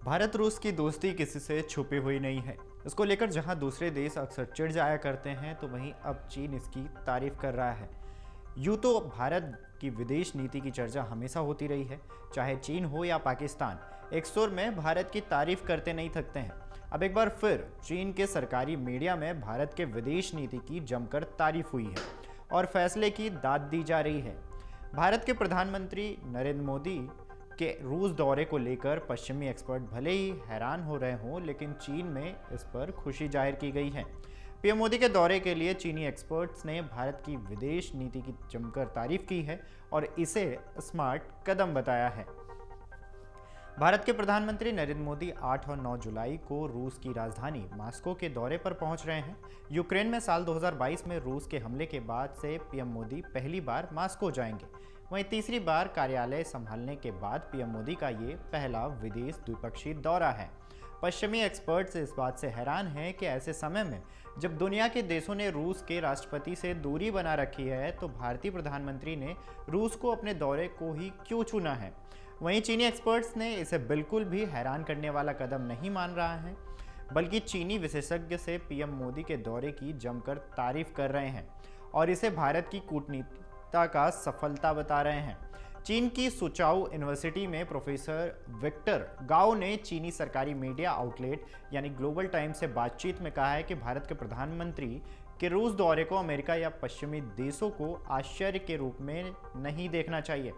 भारत रूस की दोस्ती किसी से छुपी हुई नहीं है। इसको लेकर जहां दूसरे देश अक्सर चिढ़ जाया करते हैं, तो वहीं अब चीन इसकी तारीफ कर रहा है। यूं तो भारत की विदेश नीति की चर्चा हमेशा होती रही है, चाहे चीन हो या पाकिस्तान, एक सुर में भारत की तारीफ करते नहीं थकते हैं। अब एक बार फिर चीन के सरकारी मीडिया में भारत के विदेश नीति की जमकर तारीफ हुई है और फैसले की दाद दी जा रही है। भारत के प्रधानमंत्री नरेंद्र मोदी के रूस दौरे को लेकर पश्चिमी एक्सपर्ट भले ही हैरान हो रहे हों, लेकिन चीन में इस पर खुशी जाहिर की गई है। पीएम मोदी के दौरे के लिए चीनी एक्सपर्ट्स ने भारत की विदेश नीति की जमकर तारीफ की है और इसे स्मार्ट कदम बताया है। भारत के प्रधानमंत्री नरेंद्र मोदी 8 और 9 जुलाई को रूस की राजधानी मॉस्को के दौरे पर पहुंच रहे हैं। यूक्रेन में साल 2022 में रूस के हमले के बाद से पीएम मोदी पहली बार मॉस्को जाएंगे। वहीं तीसरी बार कार्यालय संभालने के बाद पीएम मोदी का ये पहला विदेश द्विपक्षीय दौरा है। पश्चिमी एक्सपर्ट्स इस बात से हैरान हैं कि ऐसे समय में जब दुनिया के देशों ने रूस के राष्ट्रपति से दूरी बना रखी है, तो भारतीय प्रधानमंत्री ने रूस को अपने दौरे को ही क्यों चुना है। वहीं चीनी एक्सपर्ट्स ने इसे बिल्कुल भी हैरान करने वाला कदम नहीं मान रहा है, बल्कि चीनी विशेषज्ञ से पीएम मोदी के दौरे की जमकर तारीफ कर रहे हैं और इसे भारत की कूटनीतिकता का सफलता बता रहे हैं। चीन की सुचाऊ यूनिवर्सिटी में प्रोफेसर विक्टर गाओ ने चीनी सरकारी मीडिया आउटलेट यानी ग्लोबल टाइम्स से बातचीत में कहा है कि भारत के प्रधानमंत्री के रूस दौरे को अमेरिका या पश्चिमी देशों को आश्चर्य के रूप में नहीं देखना चाहिए।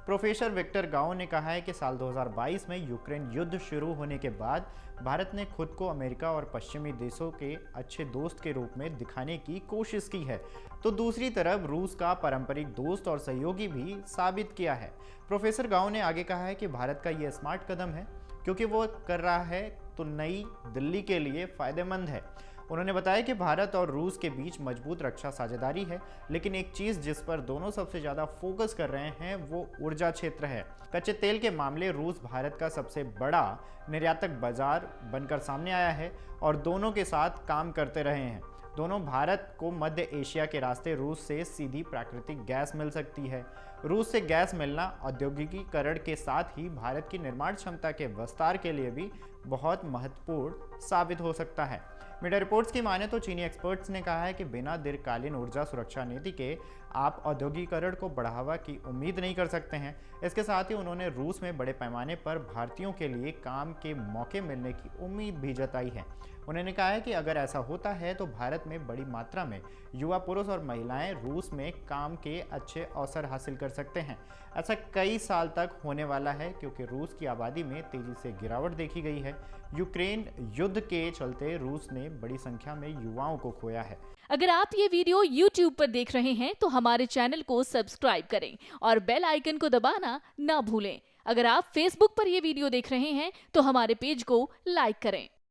प्रोफेसर विक्टर गाओ ने कहा है कि साल 2022 में यूक्रेन युद्ध शुरू होने के बाद भारत ने खुद को अमेरिका और पश्चिमी देशों के अच्छे दोस्त के रूप में दिखाने की कोशिश की है, तो दूसरी तरफ रूस का पारंपरिक दोस्त और सहयोगी भी साबित किया है। प्रोफेसर गाओ ने आगे कहा है कि भारत का यह स्मार्ट कदम है क्योंकि वो कर रहा है तो नई दिल्ली के लिए फायदेमंद है। उन्होंने बताया कि भारत और रूस के बीच मजबूत रक्षा साझेदारी है, लेकिन एक चीज़ जिस पर दोनों सबसे ज़्यादा फोकस कर रहे हैं वो ऊर्जा क्षेत्र है। कच्चे तेल के मामले रूस भारत का सबसे बड़ा निर्यातक बाजार बनकर सामने आया है और दोनों के साथ काम करते रहे हैं। दोनों भारत को मध्य एशिया के रास्ते रूस से सीधी प्राकृतिक गैस मिल सकती है। रूस से गैस मिलना औद्योगिकीकरण के साथ ही भारत की निर्माण क्षमता के विस्तार के लिए भी बहुत महत्वपूर्ण साबित हो सकता है। मीडिया रिपोर्ट्स की माने तो चीनी एक्सपर्ट्स ने कहा है कि बिना दीर्घकालीन ऊर्जा सुरक्षा नीति के आप औद्योगिकीकरण को बढ़ावा की उम्मीद नहीं कर सकते हैं। इसके साथ ही उन्होंने रूस में बड़े पैमाने पर भारतीयों के लिए काम के मौके मिलने की उम्मीद भी जताई है। उन्होंने कहा है कि अगर ऐसा होता है तो भारत में बड़ी मात्रा में युवा पुरुष और महिलाएं रूस में काम के अच्छे अवसर हासिल कर सकते हैं। ऐसा कई साल तक होने वाला है क्योंकि रूस की आबादी में तेजी से गिरावट देखी गई है। यूक्रेन युद्ध के चलते रूस ने बड़ी संख्या में युवाओं को खोया है। अगर आप ये वीडियो YouTube पर देख रहे हैं तो हमारे चैनल को सब्सक्राइब करें और बेल आइकन को दबाना ना भूलें। अगर आप Facebook पर ये वीडियो देख रहे हैं तो हमारे पेज को लाइक करें।